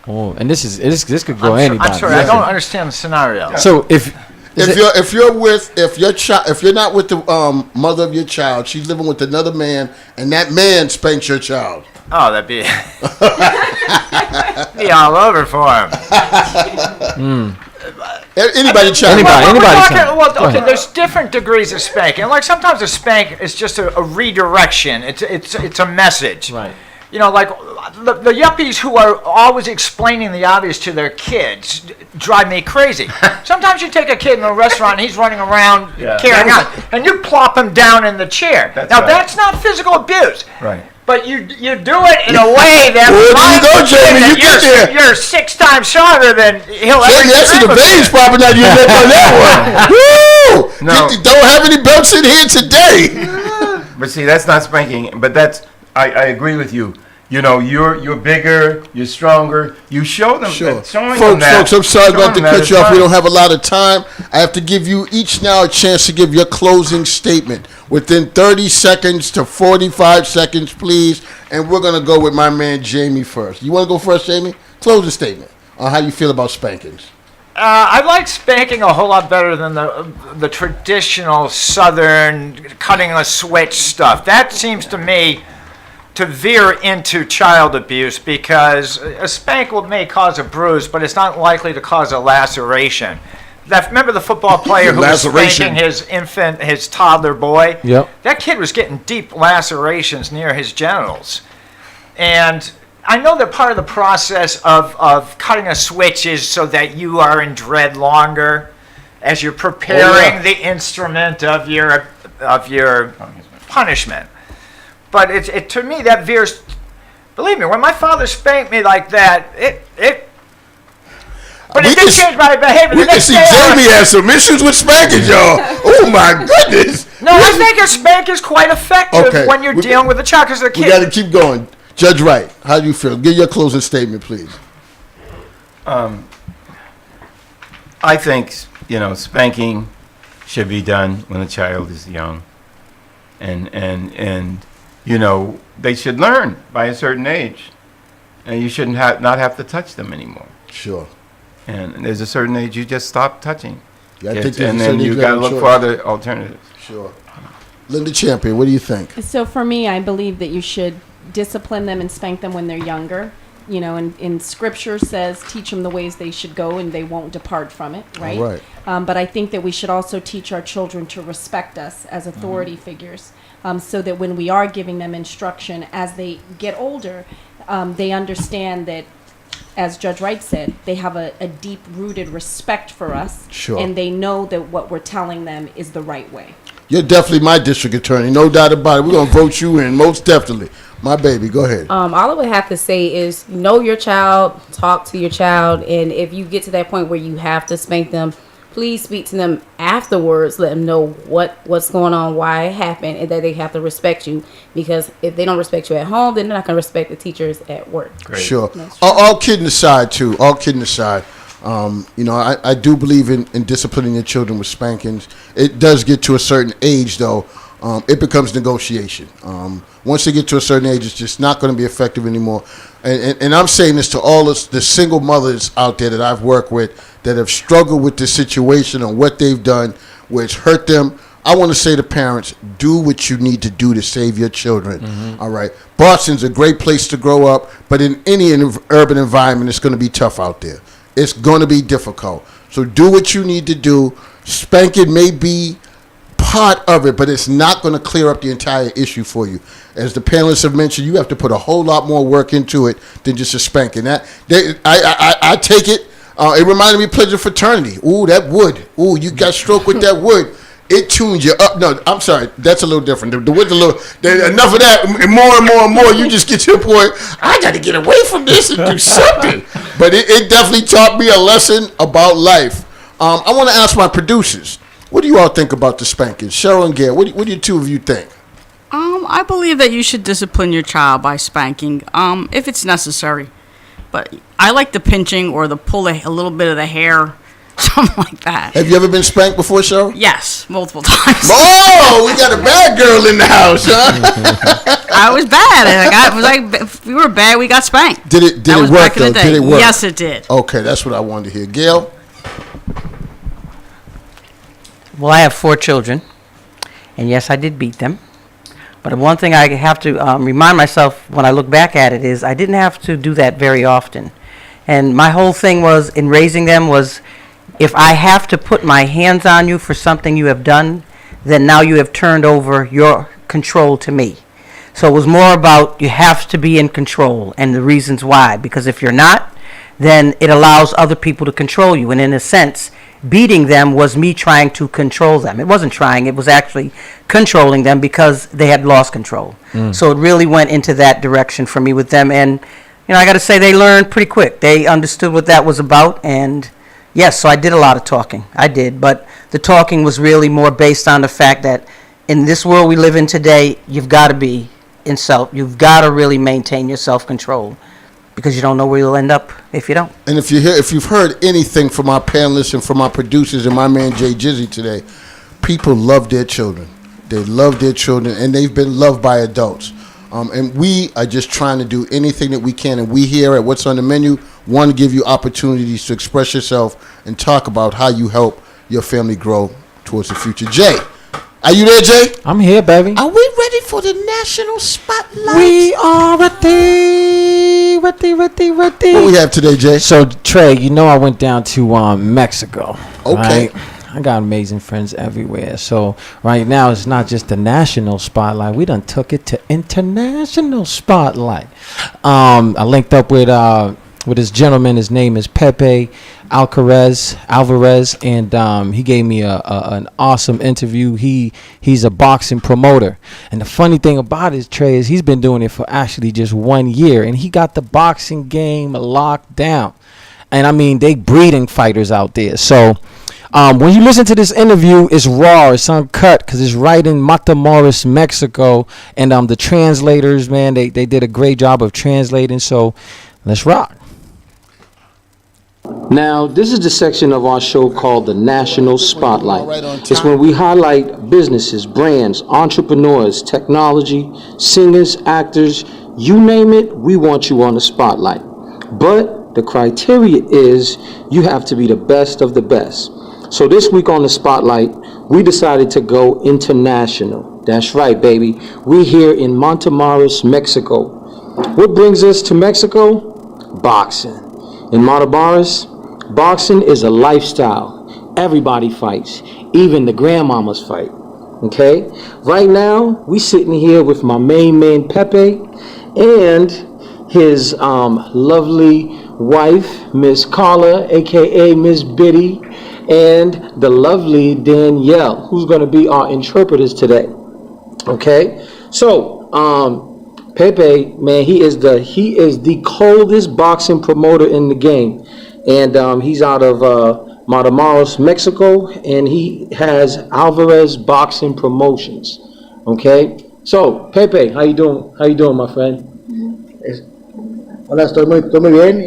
Oh, and this could go anybody. I'm sorry, I don't understand the scenario. So if you're not with the mother of your child, she's living with another man, and that man spanks your child. Oh, that'd be be all over for him. Anybody child. Anybody child. Well, Go okay, ahead. there's different degrees of spanking. Like sometimes a spank is just a redirection. It's a message. Right. You know, like the yuppies who are always explaining the obvious to their kids drive me crazy. Sometimes you take a kid in a restaurant and he's running around carrying on, and you plop him down in the chair. That's not physical abuse. Right. But you do it in a way that Well, there you go, Jamie. You get there. you're 6 times stronger than he'll ever Jamie, that's dream the of veins it. popping out of your neck on that one. Woo! No. Don't have any belts in here today. But see, that's not spanking. But I agree with you. You know, you're bigger, you're stronger. You show them. Sure. Showing them that. Folks, I'm sorry about to showing them that cut is you off. We fine. don't have a lot of time. I have to give you each now a chance to give your closing statement within 30 seconds to 45 seconds, please. And we're going to go with my man Jamie first. You want to go first, Jamie? Closing statement on how you feel about spankings. I like spanking a whole lot better than the traditional Southern cutting a switch stuff. That seems to me to veer into child abuse because a spank may cause a bruise, but it's not likely to cause a laceration. Remember the football player who was Laceration. spanking his toddler boy? Yep. That kid was getting deep lacerations near his genitals. And I know that part of the process of cutting a switch is so that you are in dread longer. as you're preparing the instrument of your punishment. But it to me that veers. Believe me, when my father spanked me like that, but it did change my behavior. We can see Jamie has some issues with spankings, y'all. Oh my goodness! No, I think a spank is quite effective when you're dealing with a child because the kid. We got to keep going. Judge Wright, how do you feel? Give your closing statement, please. I think, spanking should be done when a child is young. And they should learn by a certain age. And you shouldn't not have to touch them anymore. Sure. And there's a certain age you just stop touching. Yeah, kids, and then you got to look for other alternatives. Sure. Linda Champion, what do you think? So for me, I believe that you should discipline them and spank them when they're younger. In Scripture says, teach them the ways they should go and they won't depart from it, right? All right. But I think that we should also teach our children to respect us as authority figures, so that when we are giving them instruction as they get older, they understand that, as Judge Wright said, they have a deep-rooted respect for us. Sure. And they know that what we're telling them is the right way. You're definitely my district attorney, no doubt about it. We're going to vote you in, most definitely. My baby, go ahead. All I would have to say is know your child, talk to your child, and if you get to that point where you have to spank them, please speak to them afterwards. Let them know what's going on, why it happened, and that they have to respect you. Because if they don't respect you at home, then they're not going to respect the teachers at work. Great. Sure. All kidding aside, too. All kidding aside. I do believe in disciplining your children with spankings. It does get to a certain age, though. It becomes negotiation. Once they get to a certain age, it's just not going to be effective anymore. And I'm saying this to all the single mothers out there that I've worked with that have struggled with this situation and what they've done, where it's hurt them. I want to say to parents, do what you need to do to save your children. Mm-hmm. All right. Boston's a great place to grow up, but in any urban environment, it's going to be tough out there. It's going to be difficult. So do what you need to do. Spanking may be part of it, but it's not going to clear up the entire issue for you. As the panelists have mentioned, you have to put a whole lot more work into it than just a spanking. I take it. It reminded me of Pledge of Fraternity. Ooh, that wood. Ooh, you got stroked with that wood. It tunes you up. No, I'm sorry. That's a little different. The wood's a little. Enough of that. And more. You just get to a point. I got to get away from this and do something. But it definitely taught me a lesson about life. I want to ask my producers. What do you all think about the spanking? Cheryl and Gail, what do you two of you think? I believe that you should discipline your child by spanking, if it's necessary. But I like the pinching or the pull a little bit of the hair, something like that. Have you ever been spanked before, Cheryl? Yes, multiple times. Oh, we got a bad girl in the house, huh? I was bad. If we were bad, we got spanked. Did it work, though? Did it work? Yes, it did. Okay, that's what I wanted to hear. Gail? Well, I have 4 children, and yes, I did beat them. But one thing I have to remind myself when I look back at it is I didn't have to do that very often. And my whole thing was in raising them was if I have to put my hands on you for something you have done, then now you have turned over your control to me. So it was more about you have to be in control and the reasons why. Because if you're not, then it allows other people to control you. And in a sense, beating them was me trying to control them. It wasn't trying, it was actually controlling them because they had lost control. So it really went into that direction for me with them. And, I got to say they learned pretty quick. They understood what that was about. And, yes, so I did a lot of talking. I did. But the talking was really more based on the fact that in this world we live in today, you've got to be in self. You've got to really maintain your self-control. Because you don't know where you'll end up if you don't. And if you've heard anything from our panelists and from our producers and my man Jay Jizzy today, people love their children. They love their children, and they've been loved by adults. And we are just trying to do anything that we can. And we here at What's on the Menu want to give you opportunities to express yourself and talk about how you help your family grow towards the future. Jay, are you there, Jay? I'm here, baby. Are we ready for the national spotlight? We are ready. Ready. What we have today, Jay? So, Trey, I went down to Mexico. Okay. Right? I got amazing friends everywhere. So, right now, it's not just the national spotlight. We done took it to international spotlight. I linked up with with this gentleman. His name is Pepe Alvarez, and he gave me an awesome interview. He's a boxing promoter, and the funny thing about it, Trey, is he's been doing it for actually just 1 year, and he got the boxing game locked down. And I mean, they breeding fighters out there. So when you listen to this interview, it's raw, it's uncut, because it's right in Matamoros, Mexico, and the translators, man, they did a great job of translating. So let's rock. Now, this is the section of our show called the National Spotlight. It's when we highlight businesses, brands, entrepreneurs, technology, singers, actors, you name it, we want you on the spotlight. But the criteria is you have to be the best of the best. So this week on the Spotlight, we decided to go international. That's right, baby. We're here in Matamoros, Mexico. What brings us to Mexico? Boxing. In Matamoros, boxing is a lifestyle. Everybody fights. Even the grandmamas fight. Okay? Right now, we sitting here with my main man, Pepe, and his lovely wife, Miss Carla, a.k.a. Miss Biddy, and the lovely Danielle, who's going to be our interpreters today. Okay? So, Pepe, man, he is the coldest boxing promoter in the game. And he's out of Matamoros, Mexico, and he has Alvarez Boxing Promotions. Okay? So, Pepe, how you doing? How you doing, my friend? Hola, estoy muy bien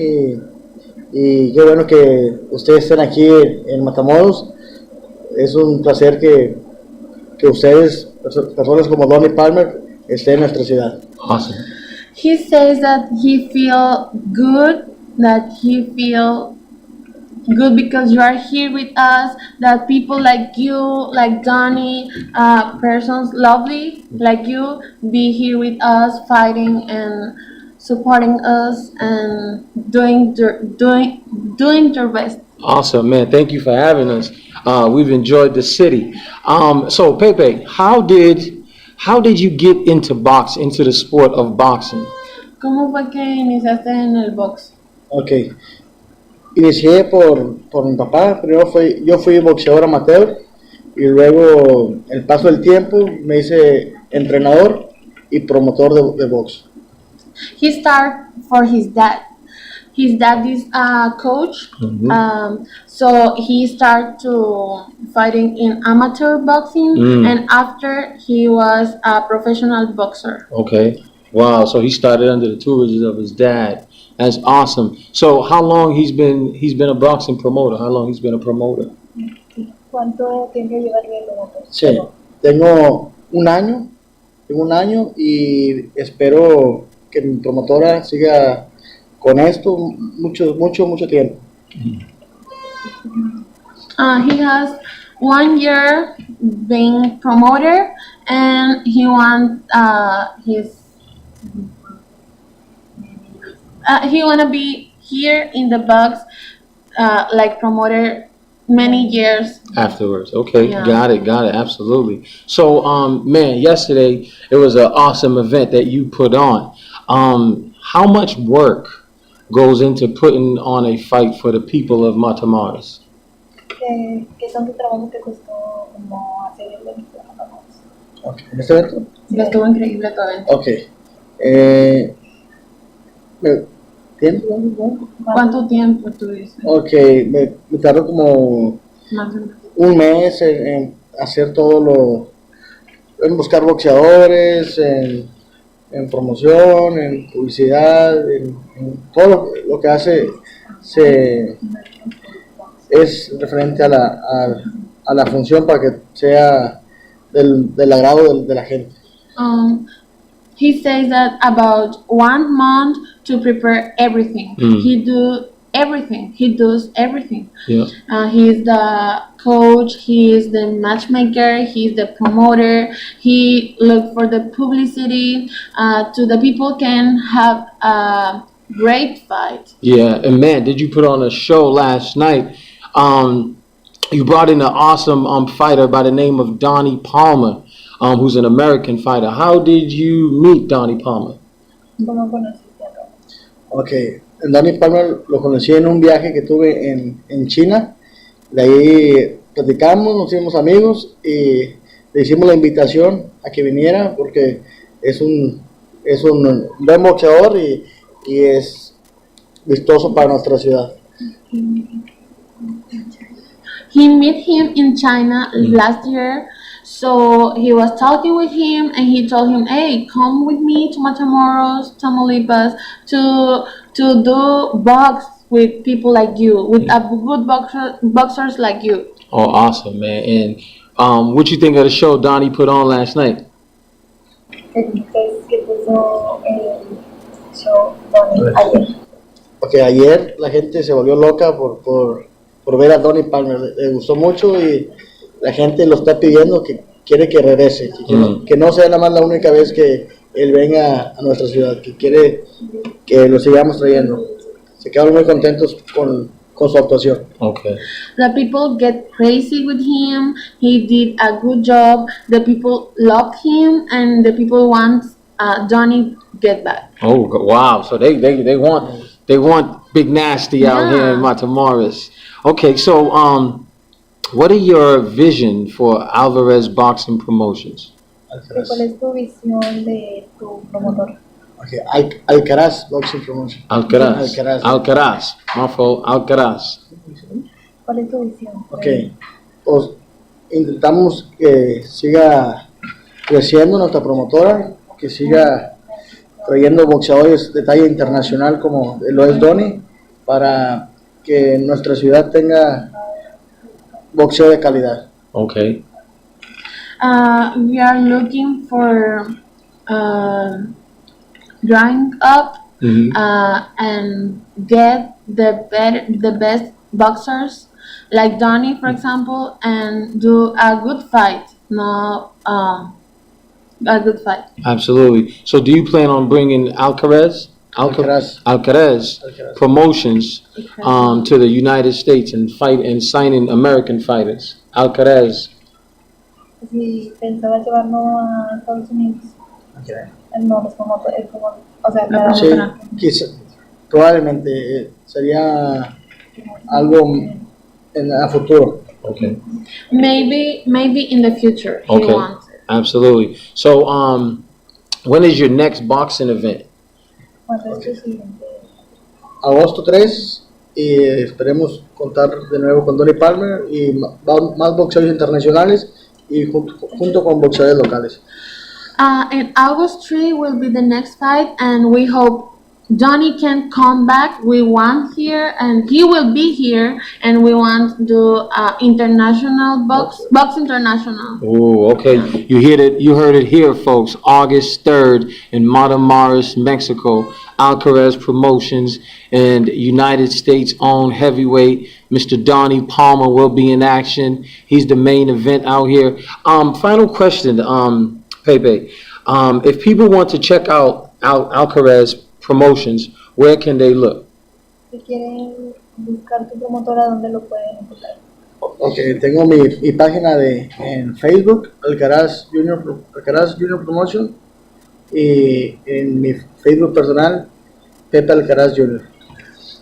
y qué bueno que ustedes estén aquí en Matamoros. Es un placer que ustedes, personas como Donnie Palmer, estén en nuestra ciudad. Awesome. He says that he feel good because you are here with us, that people like you, like Donnie, persons lovely like you, be here with us fighting and supporting us and doing their best. Awesome, man. Thank you for having us. We've enjoyed the city. So, Pepe, how did you get into the sport of boxing? ¿Cómo fue que iniciaste en el box? Ok. Inicié por mi papá. Primero yo fui boxeador amateur y luego, el paso del tiempo, me hice entrenador y promotor de box. He started for his dad. His dad is a coach, so he started to fighting in amateur boxing, and after he was a professional boxer. Okay. Wow. So he started under the tutelage of his dad. That's awesome. So how long he's been a boxing promoter? How long he's been a promoter? ¿Cuánto tiempo lleva el promotor? Sí. Tengo un año y espero que mi promotora siga con esto mucho tiempo. He has 1 year being promoter, and he wants he wanna be here in the box, like promoter many years Afterwards. Okay. Yeah. Got it. Absolutely. So, man, yesterday it was an awesome event that you put on. How much work goes into putting on a fight for the people of Matamoros? ¿Qué son tus trabajos que costó como hacer el evento de Matamoros? Okay. ¿En este evento? Estuvo increíble tu evento. Ok. ¿Tiempo? ¿Cuánto tiempo tuviste? Ok, me tardó como Más o menos. un mes en hacer en buscar boxeadores, en promoción, en publicidad, en todo lo que hace es referente a la función para que sea del agrado de la gente. He says that about 1 month to prepare everything. He does everything. Yeah. He's the coach, he is the matchmaker, he's the promoter, he look for the publicity, to the people can have a great fight. Yeah. And man, did you put on a show last night? You brought in an awesome fighter by the name of Donnie Palmer, who's an American fighter. How did you meet Donnie Palmer? Ok, Donnie Palmer lo conocí en un viaje que tuve en China. De ahí platicamos, nos hicimos amigos y le hicimos la invitación a que viniera porque es un buen boxeador y es vistoso para nuestra ciudad. He met him in China last year, so he was talking with him, and he told him, "Hey, come with me to Matamoros, Tamaulipas, to do box with people like you, with a good boxers like you." Oh, awesome, man. And what you think of the show Donnie put on last night? Entonces, ¿qué puso el show Donnie ayer? Porque ayer la gente se volvió loca por ver a Donnie Palmer, le gustó mucho y la gente lo está pidiendo que quiere que regrese, que no sea nada más la única vez que él venga a nuestra ciudad, que quiere que lo sigamos trayendo. Se quedaron muy contentos con su actuación. Okay. The people get crazy with him. He did a good job. The people love him, and the people want Johnny get back. Oh, wow. So they want Big Nasty out here in Matamoros. Okay, so what are your vision for Alvarez Boxing Promotions? ¿Cuál es tu visión de tu promotor? Okay, Alcaraz Boxing Promotion. Alcaraz. My fault. Alcaraz. ¿Cuál es tu visión? Okay, pues intentamos que siga creciendo nuestra promotora, que siga trayendo boxeadores de talla internacional como lo es Donnie, para que nuestra ciudad tenga boxeo de calidad. Okay. We are looking for growing up and get the best boxers like Donnie, for example, and do a good fight. A good fight. Absolutely. So do you plan on bringing Alcaraz Promotions to the United States and signing American fighters? Alcaraz. Si pensaba llevarlo a Estados Unidos. No, los promotores, o sea, la Sí, quizá, probablemente sería algo en a futuro. Okay. Maybe in the future he Okay. wants it. Absolutely. So when is your next boxing event? ¿Cuándo es tu siguiente? Agosto 3 y esperemos contar de nuevo con Donnie Palmer y más boxeadores internacionales y junto con boxeadores locales. In August 3 will be the next fight, and we hope Johnny can come back. We want here, and he will be here, and we want to do international box international. Oh, okay. You heard it here, folks. August 3rd in Matamoros, Mexico. Alcaraz Promotions and United States owned heavyweight Mr. Donnie Palmer will be in action. He's the main event out here. Final question, Pepe. If people want to check out Alcaraz Promotions, where can they look? Si quieren buscar tu promotora, ¿dónde lo pueden encontrar? Okay, tengo mi página en Facebook, Alcaraz Junior Promotion, y en mi Facebook personal, Pepe Alcaraz Jr.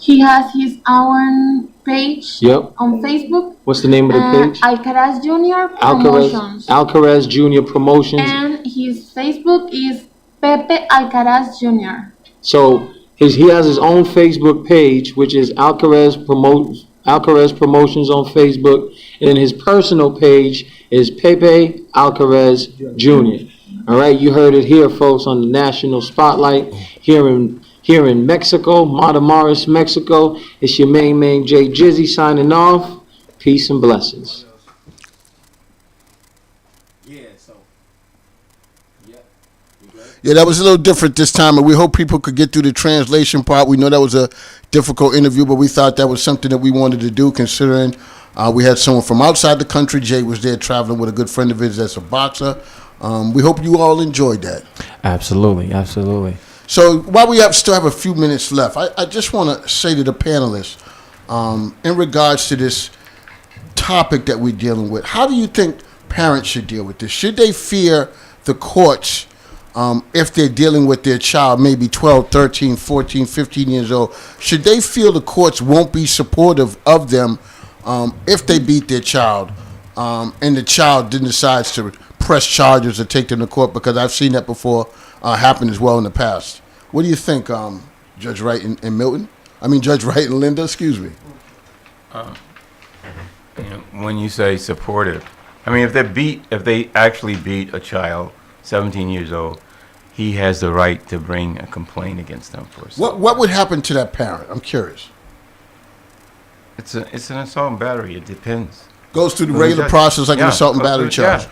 He has his own page on Facebook. What's the name of the page? Alcaraz Junior Promotions. Alcaraz Junior Promotions. And his Facebook is Pepe Alcaraz Jr. So he has his own Facebook page, which is Alcaraz Promotions on Facebook, and his personal page is Pepe Alcaraz Jr. All right, you heard it here, folks, on the National Spotlight here in Mexico, Matamoros, Mexico. It's your main man, Jay Jizzy, signing off. Peace and blessings. Yeah, that was a little different this time, and we hope people could get through the translation part. We know that was a difficult interview, but we thought that was something that we wanted to do, considering we had someone from outside the country. Jay was there traveling with a good friend of his that's a boxer. We hope you all enjoyed that. Absolutely, absolutely. So while we still have a few minutes left, I just want to say to the panelists, in regards to this topic that we're dealing with, how do you think parents should deal with this? Should they fear the courts if they're dealing with their child, maybe 12, 13, 14, 15 years old, should they feel the courts won't be supportive of them if they beat their child and the child then decides to press charges or take them to court? Because I've seen that before happen as well in the past. What do you think, Judge Wright and Milton? I mean, Judge Wright and Linda, excuse me. When you say supportive, I mean, if they actually beat a child, 17 years old, he has the right to bring a complaint against them for assault. What would happen to that parent? I'm curious. It's an assault and battery. It depends. Goes through the regular process like an assault and battery charge. Yeah.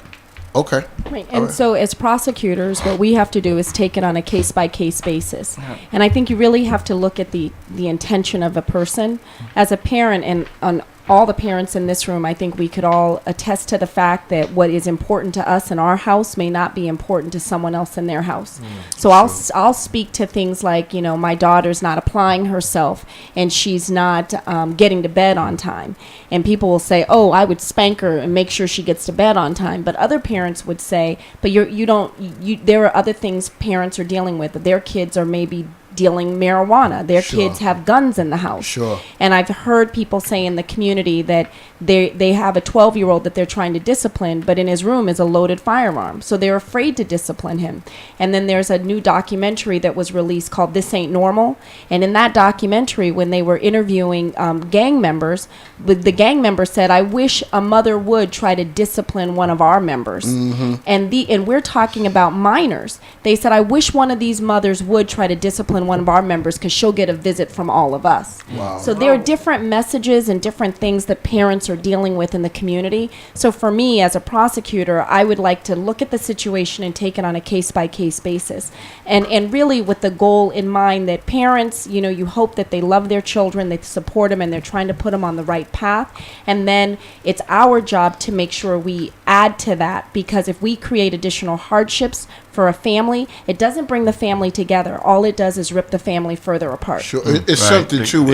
Okay. Right. And so as prosecutors, what we have to do is take it on a case-by-case basis. Yeah. And I think you really have to look at the intention of a person. As a parent, and on all the parents in this room, I think we could all attest to the fact that what is important to us in our house may not be important to someone else in their house. So I'll speak to things like, my daughter's not applying herself and she's not getting to bed on time. And people will say, oh, I would spank her and make sure she gets to bed on time. But other parents would say, but there are other things parents are dealing with. Their kids are maybe dealing marijuana. Their kids have guns in the house. Sure. And I've heard people say in the community that they have a 12-year-old that they're trying to discipline, but in his room is a loaded firearm. So they're afraid to discipline him. And then there's a new documentary that was released called This Ain't Normal. And in that documentary, when they were interviewing gang members, the gang member said, I wish a mother would try to discipline one of our members. Mm-hmm. And we're talking about minors. They said, I wish one of these mothers would try to discipline one of our members because she'll get a visit from all of us. Wow. So there are different messages and different things that parents are dealing with in the community. So for me as a prosecutor, I would like to look at the situation and take it on a case-by-case basis. And really with the goal in mind that parents, you hope that they love their children, they support them, and they're trying to put them on the right path. And then it's our job to make sure we add to that, because if we create additional hardships for a family, it doesn't bring the family together. All it does is rip the family further apart. Sure. It's something too.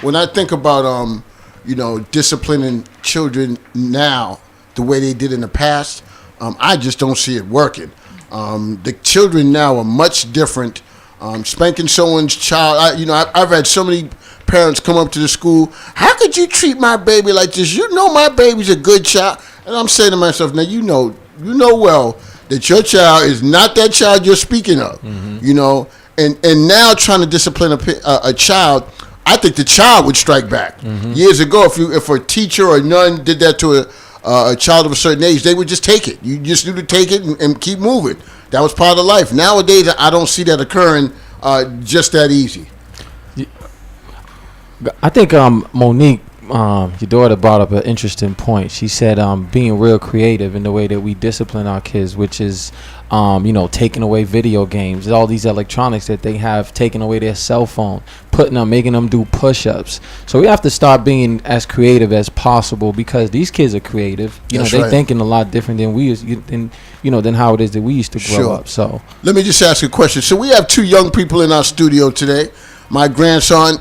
When I think about disciplining children now the way they did in the past, I just don't see it working. The children now are much different. Spanking someone's child, I've had so many parents come up to the school. How could you treat my baby like this? You know my baby's a good child. And I'm saying to myself, now you know well that your child is not that child you're speaking of. Mm-hmm. And now trying to discipline a child, I think the child would strike back. Mm-hmm. Years ago, if a teacher or nun did that to a child of a certain age, they would just take it. You just knew to take it and keep moving. That was part of life. Nowadays, I don't see that occurring just that easy. I think Monique, your daughter brought up an interesting point. She said being real creative in the way that we discipline our kids, which is taking away video games, all these electronics that they have, taking away their cell phone, making them do push-ups. So we have to start being as creative as possible, because these kids are creative. They're thinking a lot different than we than how it is that we used to grow up. So let me just ask a question. So we have two young people in our studio today. My grandson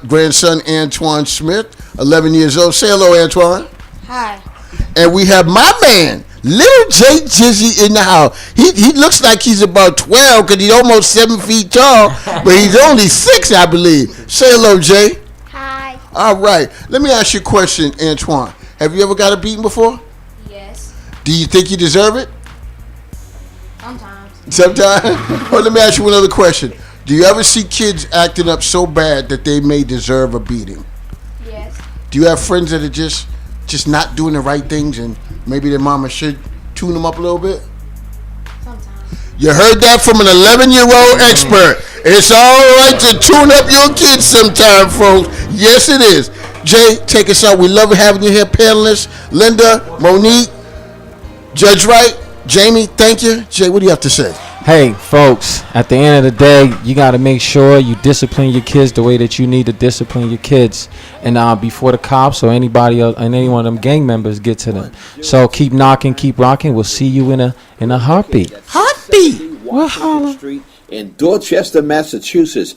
Antoine Smith, 11 years old. Say hello, Antoine. Hi. And we have my man, little Jay Jizzy, in the house. He looks like he's about 12 because he's almost 7 feet tall, but he's only 6, I believe. Say hello, Jay. Hi. All right. Let me ask you a question, Antoine. Have you ever got a beating before? Yes. Do you think you deserve it? Sometimes. Sometimes? Well, let me ask you another question. Do you ever see kids acting up so bad that they may deserve a beating? Yes. Do you have friends that are just not doing the right things and maybe their mama should tune them up a little bit? Sometimes. You heard that from an 11-year-old expert. It's all right to tune up your kids sometime, folks. Yes, it is. Jay, take us out. We love having you here, panelists. Linda, Monique, Judge Wright, Jamie, thank you. Jay, what do you have to say? Hey, folks, at the end of the day, you got to make sure you discipline your kids the way that you need to discipline your kids. And before the cops or anybody else and any one of them gang members get to them. So keep knocking, keep rocking. We'll see you in a heartbeat. Heartbeat! Washington Street in Dorchester, Massachusetts.